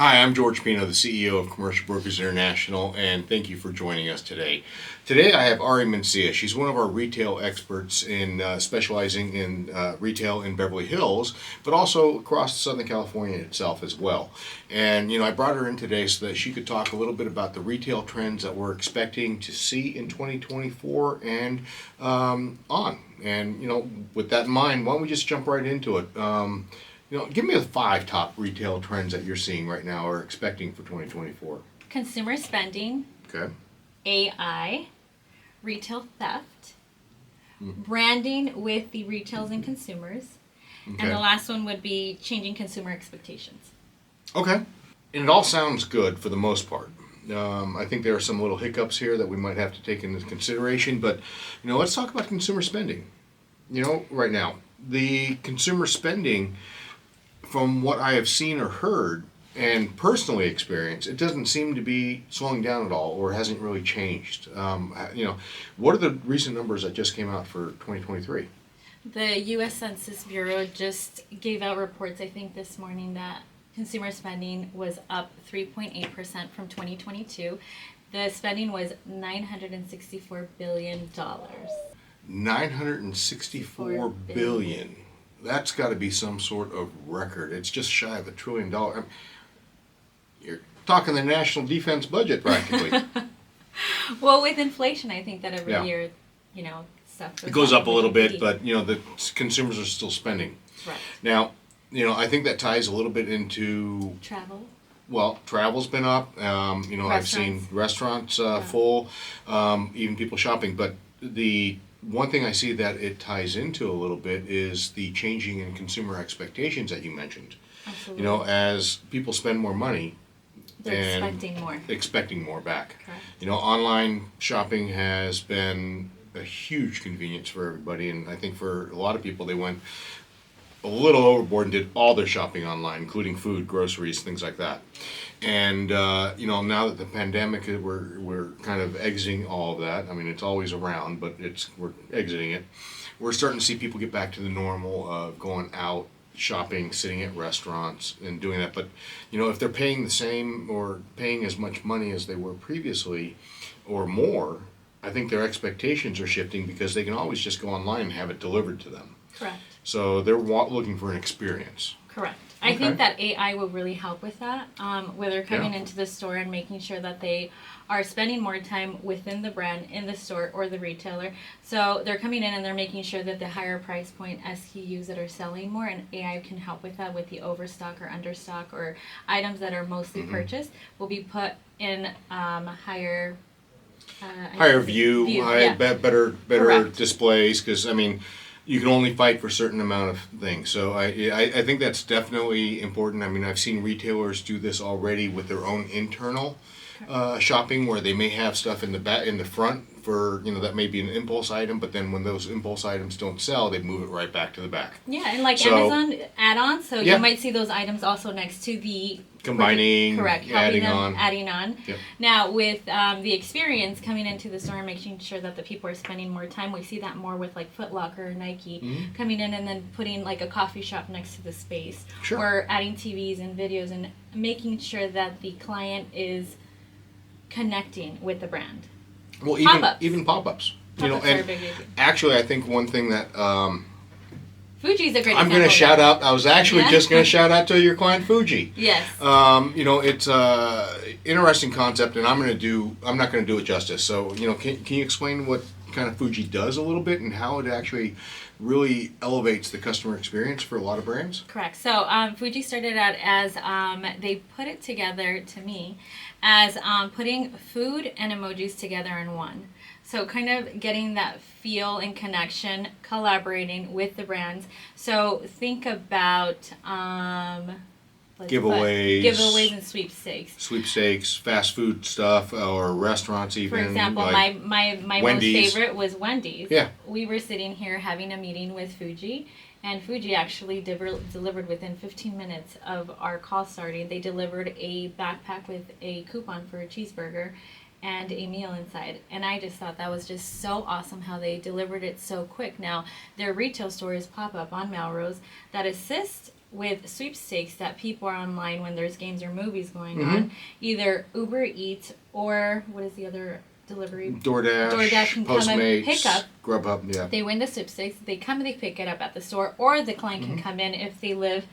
Hi, I'm George Pino, the CEO of Commercial Brokers International, and thank you for joining us today. Today I have Ari Mencias. She's one of our retail experts in specializing in retail in Beverly Hills, but also across Southern California itself as well. And I brought her in today so that she could talk a little bit about the retail trends that we're expecting to see in 2024 and on. And with that in mind, why don't we just jump right into it? Give me the 5 top retail trends that you're seeing right now or expecting for 2024. Consumer spending, Okay. AI, retail theft, branding with the retails and consumers, Okay. and the last one would be changing consumer expectations. Okay. And it all sounds good for the most part. I think there are some little hiccups here that we might have to take into consideration, but let's talk about consumer spending. Right now, the consumer spending, from what I have seen or heard and personally experienced, it doesn't seem to be slowing down at all or hasn't really changed. What are the recent numbers that just came out for 2023? The U.S. Census Bureau just gave out reports, I think this morning, that consumer spending was up 3.8% from 2022. The spending was $964 billion. $964 billion. That's got to be some sort of record. It's just shy of $1 trillion. You're talking the national defense budget practically. Well, with inflation, I think that every year, stuff it goes up a little bit, but the consumers are still spending. Right. Now, I think that ties a little bit into Travel. Well, travel's been up. I've seen restaurants full, even people shopping. But the one thing I see that it ties into a little bit is the changing in consumer expectations that you mentioned. Absolutely. As people spend more money, They're and expecting more back. Correct. Online shopping has been a huge convenience for everybody, and I think for a lot of people, they went a little overboard and did all their shopping online, including food, groceries, things like that. And now that the pandemic, we're kind of exiting all of that. I mean, it's always around, but we're exiting it. We're starting to see people get back to the normal of going out shopping, sitting at restaurants, and doing that. But if they're paying the same or paying as much money as they were previously, or more, I think their expectations are shifting because they can always just go online and have it delivered to them. Correct. So they're looking for an experience. Correct. Okay. I think that AI will really help with that, where they're coming into the store and making sure that they are spending more time within the brand, in the store, or the retailer. So they're coming in and they're making sure that the higher price point SKUs that are selling more, and AI can help with that with the overstock or understock or items that are mostly purchased, will be put in higher view, better Correct. displays, because you can only fight for a certain amount of things. So I think that's definitely important. I've seen retailers do this already with their own internal shopping, where they may have stuff in the front for that may be an impulse item, but then when those impulse items don't sell, they move it right back to the back. Yeah, and Amazon add-ons, so you might see those items also next to the combining, correct, adding on. Yep. Now with the experience coming into the store and making sure that the people are spending more time, we see that more with Foot Locker or Nike coming in and then putting a coffee shop next to the space, or adding TVs and videos and making sure that the client is connecting with the brand. Well, even pop-ups. Actually, I think one thing that Fuji's a great I'm going to shout out. I was actually just going to shout out to your client Fuji. Yes. It's a interesting concept, and I'm not going to do it justice. So, can you explain what kind of Fuji does a little bit and how it actually really elevates the customer experience for a lot of brands? Correct. So Fuji started out as they put it together to me as putting food and emojis together in one. So kind of getting that feel and connection, collaborating with the brands. So think about giveaways and sweepstakes, fast food stuff, or restaurants even. For example, my most favorite was Wendy's. Yeah. We were sitting here having a meeting with Fuji, and Fuji actually delivered within 15 minutes of our call starting. They delivered a backpack with a coupon for a cheeseburger and a meal inside. And I just thought that was just so awesome how they delivered it so quick. Now, their retail stores pop up on Melrose that assist with sweepstakes that people are online when there's games or movies going on, either Uber Eats or what is the other delivery? DoorDash can come and pick Postmates, up. Grubhub, yeah. They win the sweepstakes. They come and they pick it up at the store, or the client can come in if they live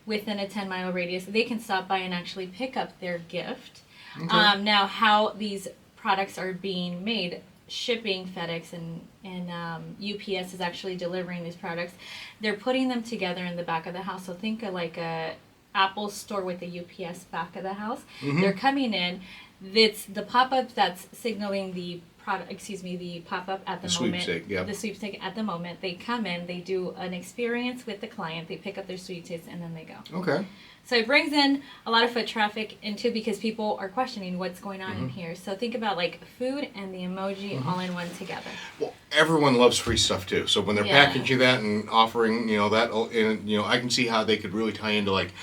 within a 10-mile radius. They can stop by and actually pick up their gift. Okay. Now, how these products are being made, shipping, FedEx and UPS is actually delivering these products. They're putting them together in the back of the house. So think of like a Apple store with the UPS back of the house. They're coming in. It's the pop-up that's signaling the product. Excuse me, the pop-up at the moment. Sweepstake, yep. The sweepstake at the moment. They come in. They do an experience with the client. They pick up their sweepstakes and then they go. Okay. So it brings in a lot of foot traffic into because people are questioning what's going on in here. So think about like food and the emoji all in one together. Well, everyone loves free stuff too. So when they're Yeah. packaging that and offering, that, and I can see how they could really tie into like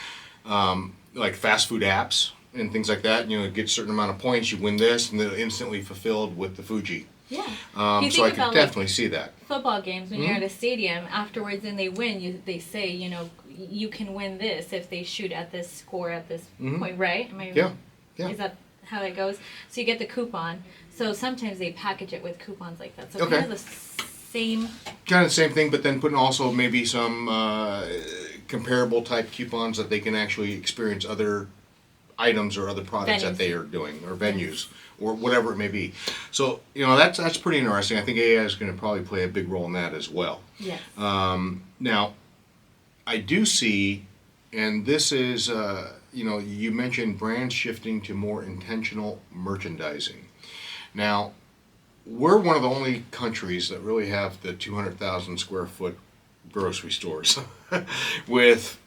fast food apps and things like that. Get a certain amount of points, you win this, and they're instantly fulfilled with the Fuji. Yeah. So I can definitely see that. Football games when you're at a stadium afterwards and they win, they say you can win this if they shoot at this score at this point, right? Am I Yeah. Yeah. Is that how it goes? So you get the coupon. So sometimes they package it with coupons like that. So Okay. kind of the same. Kind of the same thing, but then putting also maybe some comparable type coupons that they can actually experience other items or other products that Venues. they are doing, or venues, or whatever it may be. So that's pretty interesting. I think AI is going to probably play a big role in that as well. Yes. Now, I do see, and this is you mentioned brands shifting to more intentional merchandising. Now, we're one of the only countries that really have the 200,000 square foot grocery stores with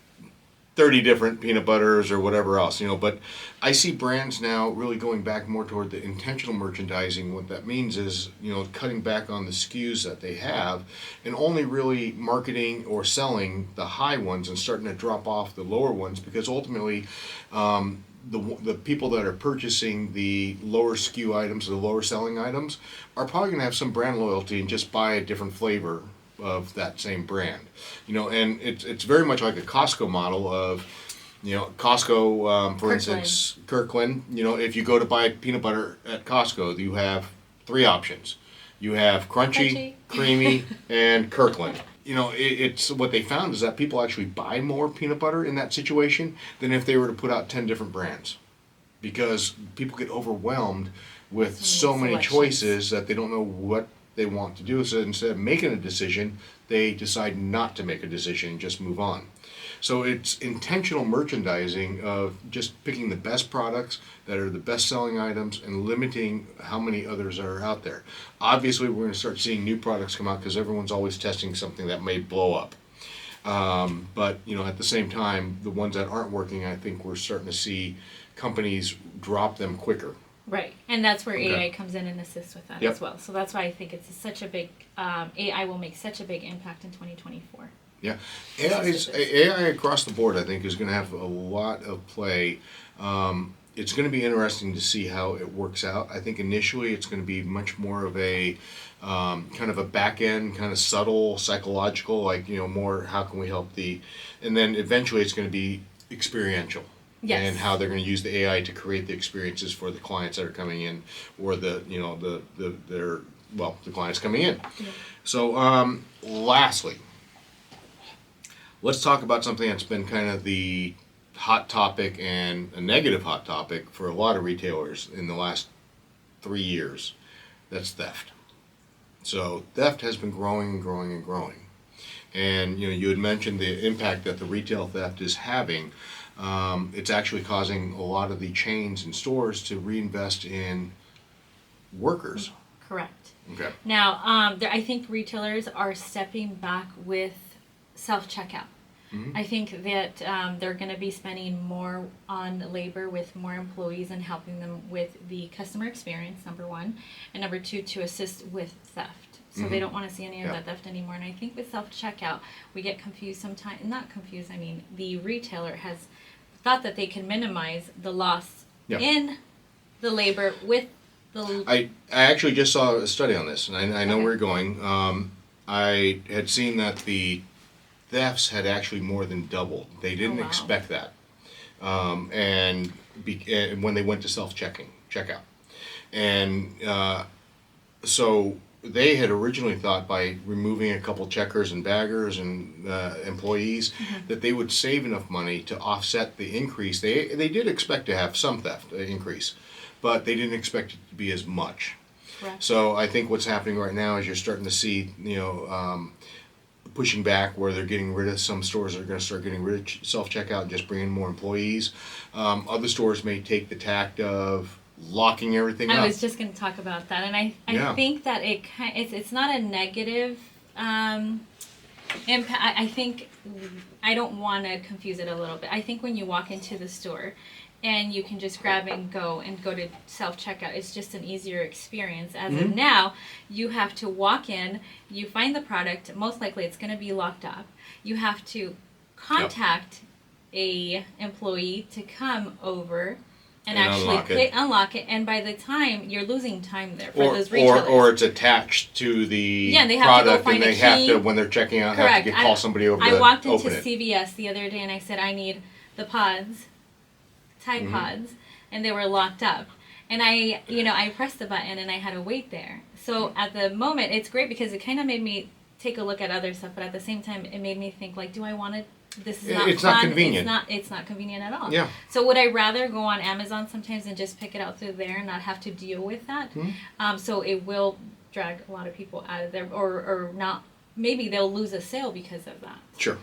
30 different peanut butters or whatever else, but I see brands now really going back more toward the intentional merchandising. What that means is, cutting back on the SKUs that they have and only really marketing or selling the high ones and starting to drop off the lower ones, because ultimately the people that are purchasing the lower SKU items, the lower selling items, are probably going to have some brand loyalty and just buy a different flavor of that same brand, and it's very much like a Costco model of, Costco, for instance, Kirkland. If you go to buy peanut butter at Costco, you have 3 options. You have crunchy. Creamy, and Kirkland. It's what they found is that people actually buy more peanut butter in that situation than if they were to put out 10 different brands, because people get overwhelmed with so many choices that they don't know what they want to do. So instead of making a decision, they decide not to make a decision and just move on. So it's intentional merchandising of just picking the best products that are the best selling items and limiting how many others are out there. Obviously, we're going to start seeing new products come out because everyone's always testing something that may blow up. But at the same time, the ones that aren't working, I think we're starting to see companies drop them quicker. Right, and that's where Okay. AI comes in and assists with that Yep. as well. So that's why I think it's such a big, AI will make such a big impact in 2024. Yeah, AI across the board, I think, is going to have a lot of play. It's going to be interesting to see how it works out. I think initially it's going to be much more of a kind of a back end, kind of subtle, psychological, like, more how can we help and then eventually it's going to be experiential. Yes. And how they're going to use the AI to create the experiences for the clients that are coming in, or the clients coming in. Yeah. So, lastly, let's talk about something that's been kind of the hot topic and a negative hot topic for a lot of retailers in the last 3 years. That's theft. So theft has been growing and growing and growing. And you had mentioned the impact that the retail theft is having. It's actually causing a lot of the chains and stores to reinvest in workers. Correct. Okay. Now, I think retailers are stepping back with self-checkout. I think that they're going to be spending more on labor with more employees and helping them with the customer experience, number one, and number two, to assist with theft. So they don't want to see any of that theft anymore. And I think with self-checkout, we get confused sometimes. Not confused, I mean, the retailer has thought that they can minimize the loss in the labor with the... I actually just saw a study on this, and I know where you're going. I had seen that the thefts had actually more than doubled. They didn't wow. expect that. And when they went to checkout. And so they had originally thought by removing a couple checkers and baggers and employees that they would save enough money to offset the increase. They did expect to have some theft increase, but they didn't expect it to be as much. Correct. So I think what's happening right now is you're starting to see, pushing back where they're getting rid of, some stores are going to start getting rid of self-checkout and just bringing more employees. Other stores may take the tact of locking everything up. I was just going to talk about that, and I think that it's not a negative impact. I think I don't want to confuse it a little bit. I think when you walk into the store and you can just grab and go to self-checkout, it's just an easier experience. As of now, you have to walk in, you find the product, most likely it's going to be locked up. You have to contact a employee to come over and actually unlock it, and by the time you're losing time there for those retailers. Or it's attached to the they have product, to go find and they have to, when they're checking out, Correct. have to call somebody over to open it. I walked into CVS the other day and I said, I need the pods, Tide Pods, and they were locked up. And I pressed the button and I had to wait there. So at the moment, it's great because it kind of made me take a look at other stuff, but at the same time, it made me think, like, do I want to? This is not It's fun. not convenient. It's not convenient at all. Yeah. So would I rather go on Amazon sometimes and just pick it out through there and not have to deal with that? So it will drag a lot of people out of there, or not. Maybe they'll lose a sale because of that. Sure.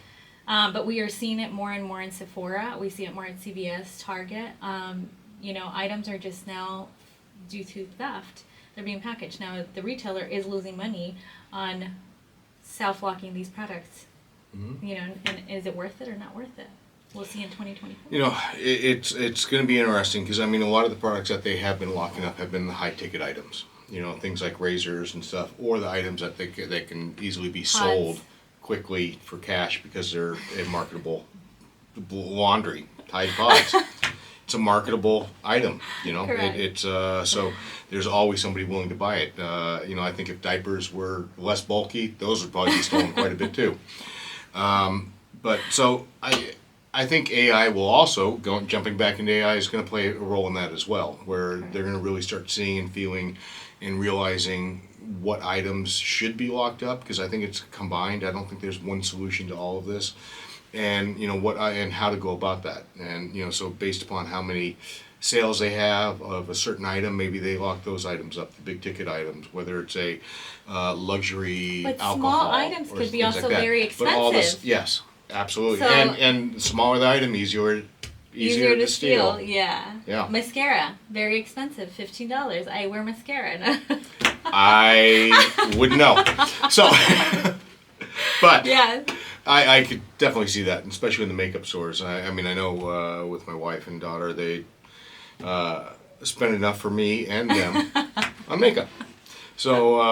But we are seeing it more and more in Sephora. We see it more at CVS, Target. Items are just now, due to theft, they're being packaged. Now the retailer is losing money on self-locking these products. And is it worth it or not worth it? We'll see in 2024. It's going to be interesting because, a lot of the products that they have been locking up have been the high-ticket items. Things like razors and stuff, or the items that they can easily be sold quickly for cash because they're a marketable laundry, Tide Pods. It's a marketable item, Correct. So there's always somebody willing to buy it. I think if diapers were less bulky, those would probably be stolen quite a bit too. But so I think AI will also, jumping back into AI, is going to play a role in that as well, where they're going to really start seeing and feeling and realizing what items should be locked up, because I think it's combined. I don't think there's one solution to all of this, and and how to go about that, and so based upon how many sales they have of a certain item, maybe they lock those items up, the big ticket items, whether it's a luxury but alcohol. Small items could be also very expensive. But all this, yes, absolutely. So, and the smaller the item, easier to steal. Yeah. Mascara, very expensive, $15. I wear mascara. I wouldn't know. So, but yeah. I could definitely see that, especially in the makeup stores. I know with my wife and daughter, they spend enough for me and them on makeup. So,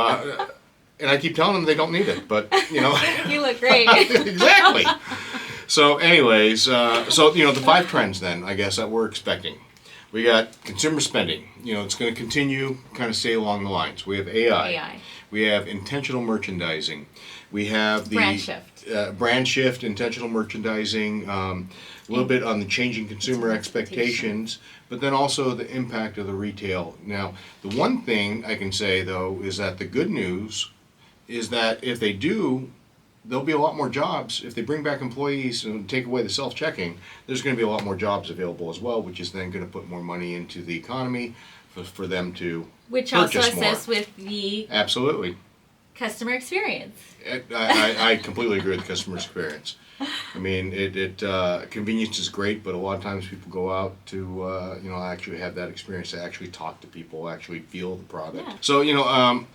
and I keep telling them they don't need it, but You look great. Exactly. So, anyways, the 5 trends then, I guess, that we're expecting. We got consumer spending. It's going to continue, kind of stay along the lines. We have AI. We have intentional merchandising. We have the brand shift, intentional merchandising, a little bit on the changing consumer expectations, but then also the impact of the retail. Now, the one thing I can say, though, is that the good news is that if they do, there'll be a lot more jobs. If they bring back employees and take away the self-checking, there's going to be a lot more jobs available as well, which is then going to put more money into the economy for them to Which purchase also assists with the absolutely customer experience. I completely agree with the customer experience. Convenience is great, but a lot of times people go out to actually have that experience, to actually talk to people, actually feel the product. Yeah. So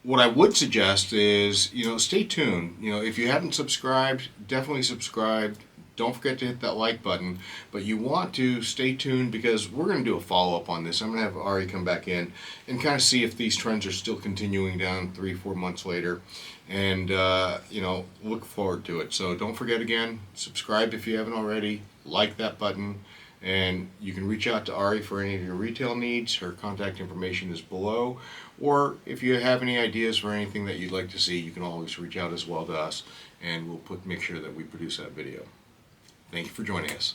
what I would suggest is, stay tuned. If you haven't subscribed, definitely subscribe. Don't forget to hit that like button. But you want to stay tuned because we're going to do a follow-up on this. I'm going to have Ari come back in and kind of see if these trends are still continuing down 3-4 months later. And, look forward to it. So don't forget again, subscribe if you haven't already. Like that button. And you can reach out to Ari for any of your retail needs. Her contact information is below. Or if you have any ideas for anything that you'd like to see, you can always reach out as well to us. and we'll make sure that we produce that video. Thank you for joining us.